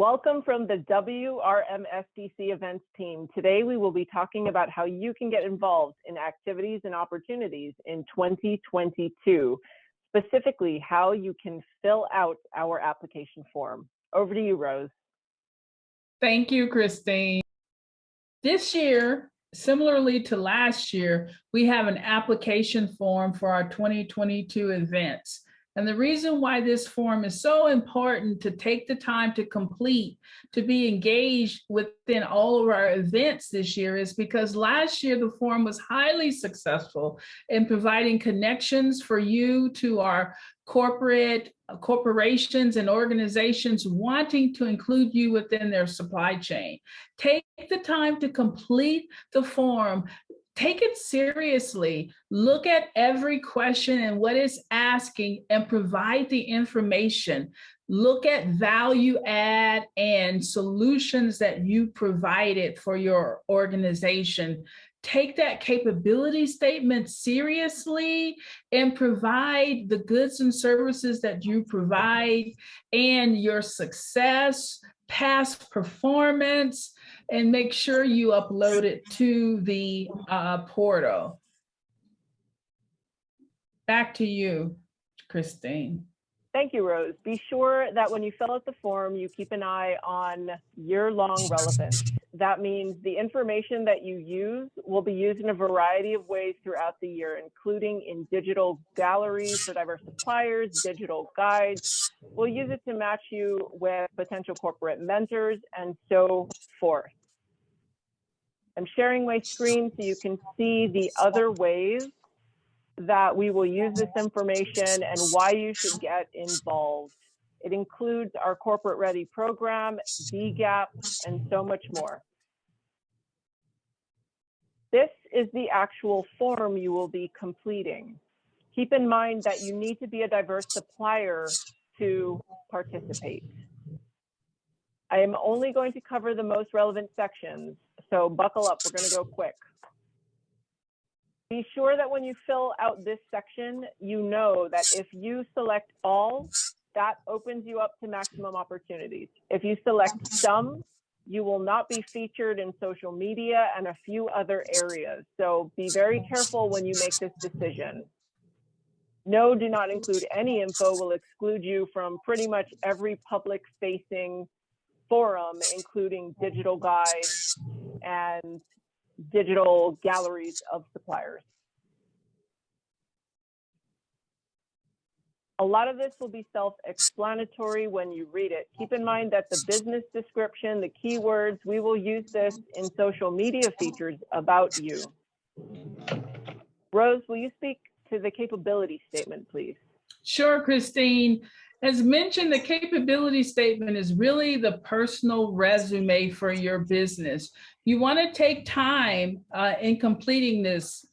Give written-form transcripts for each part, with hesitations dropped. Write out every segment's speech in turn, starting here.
Welcome from the WRMSDC events team. Today we will be talking about how you can get involved in activities and opportunities in 2022, specifically how you can fill out our application form. Over to you, Rose. Thank you, Christine. This year, similarly to last year, we have an application form for our 2022 events. And the reason why this form is so important to take the time to complete, to be engaged within all of our events this year is because last year the form was highly successful in providing connections for you to our corporations and organizations wanting to include you within their supply chain. Take the time to complete the form. Take it seriously. Look at every question and what it's asking and provide the information. Look at value add and solutions that you provided for your organization. Take that capability statement seriously and provide the goods and services that you provide and your success, past performance, and make sure you upload it to the portal. Back to you, Christine. Thank you, Rose. Be sure that when you fill out the form, you keep an eye on year-long relevance. That means the information that you use will be used in a variety of ways throughout the year, including in digital galleries for diverse suppliers, digital guides. We'll use it to match you with potential corporate mentors and so forth. I'm sharing my screen so you can see the other ways that we will use this information and why you should get involved. It includes our Corporate Ready program, DGAP, and so much more. This is the actual form you will be completing. Keep in mind that you need to be a diverse supplier to participate. I am only going to cover the most relevant sections, so buckle up, we're going to go quick. Be sure that when you fill out this section, you know that if you select all, that opens you up to maximum opportunities. If you select some, you will not be featured in social media and a few other areas. So be very careful when you make this decision. No, do not include any info will exclude you from pretty much every public-facing forum, including digital guides and digital galleries of suppliers. A lot of this will be self-explanatory when you read it. Keep in mind that the business description, the keywords, we will use this in social media features about you. Rose, will you speak to the capability statement, please? Sure, Christine. As mentioned, the capability statement is really the personal resume for your business. You want to take time in completing this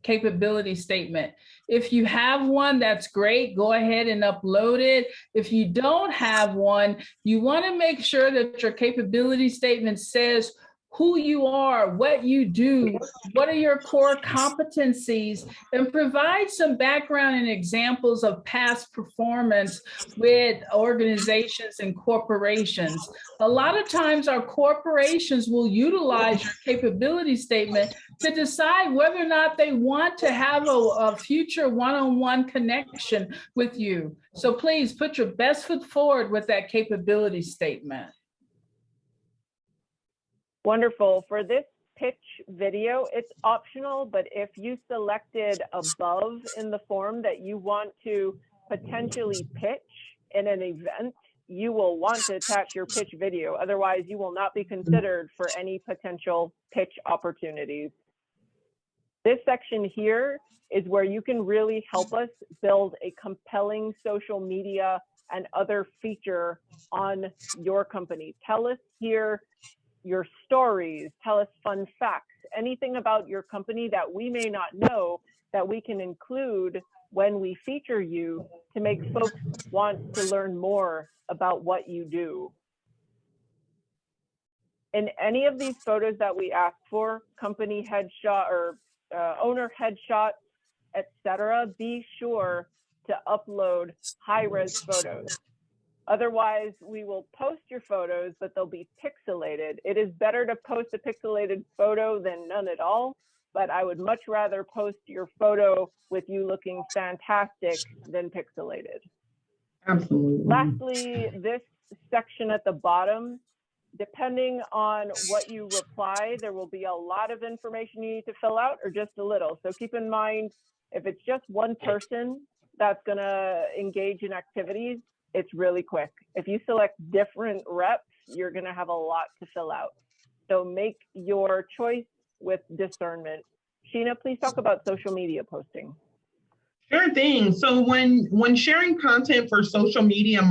capability statement. If you have one, that's great. Go ahead and upload it. If you don't have one, you want to make sure that your capability statement says who you are, what you do, what are your core competencies, and provide some background and examples of past performance with organizations and corporations. A lot of times our corporations will utilize your capability statement to decide whether or not they want to have a future one-on-one connection with you. So please put your best foot forward with that capability statement. Wonderful. For this pitch video, it's optional, but if you selected above in the form that you want to potentially pitch in an event, you will want to attach your pitch video. Otherwise, you will not be considered for any potential pitch opportunities. This section here is where you can really help us build a compelling social media and other feature on your company. Tell us here your stories, tell us fun facts, anything about your company that we may not know that we can include when we feature you to make folks want to learn more about what you do. In any of these photos that we ask for, company headshot or owner headshot, etc., be sure to upload high-res photos. Otherwise, we will post your photos, but they'll be pixelated. It is better to post a pixelated photo than none at all, but I would much rather post your photo with you looking fantastic than pixelated. Absolutely. Lastly, this section at the bottom, depending on what you reply, there will be a lot of information you need to fill out or just a little. So keep in mind, if it's just one person that's gonna engage in activities, it's really quick. If you select different reps, you're gonna have a lot to fill out. So make your choice with discernment. Sheena, please talk about social media posting. Sure thing. So when sharing content for social media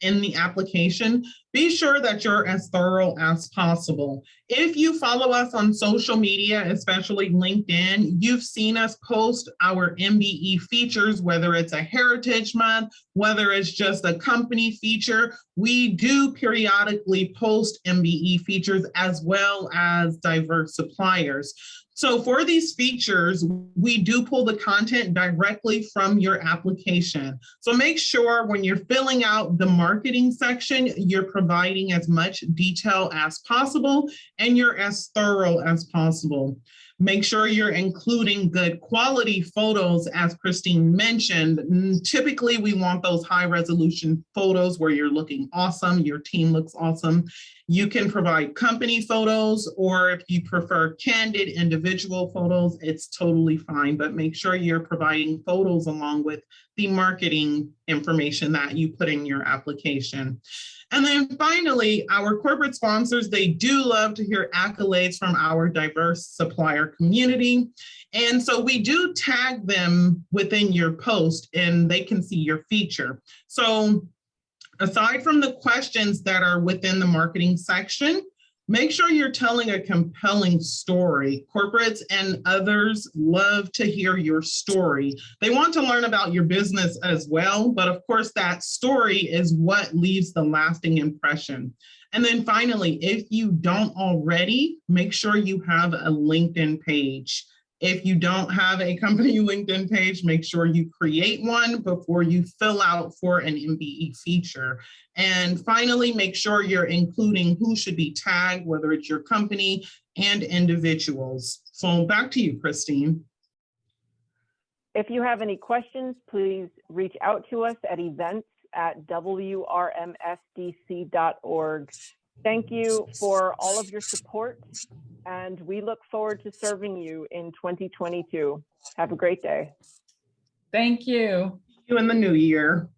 in the application, be sure that you're as thorough as possible. If you follow us on social media, especially LinkedIn, you've seen us post our MBE features, whether it's a Heritage Month, whether it's just a company feature. We do periodically post MBE features as well as diverse suppliers. So for these features, we do pull the content directly from your application. So make sure when you're filling out the marketing section, you're providing as much detail as possible and you're as thorough as possible. Make sure you're including good quality photos, as Christine mentioned. Typically, we want those high resolution photos where you're looking awesome, your team looks awesome. You can provide company photos, or if you prefer candid individual photos, it's totally fine, but make sure you're providing photos along with the marketing information that you put in your application. And then finally, our corporate sponsors, they do love to hear accolades from our diverse supplier community. And so we do tag them within your post and they can see your feature. So aside from the questions that are within the marketing section, make sure you're telling a compelling story. Corporates and others love to hear your story. They want to learn about your business as well, but of course that story is what leaves the lasting impression. And then finally, if you don't already, make sure you have a LinkedIn page. If you don't have a company LinkedIn page, make sure you create one before you fill out for an MBE feature. And finally, make sure you're including who should be tagged, whether it's your company and individuals. So back to you, Christine. If you have any questions, please reach out to us at events@wrmsdc.org. Thank you for all of your support, and we look forward to serving you in 2022. Have a great day. Thank you. See you in the new year.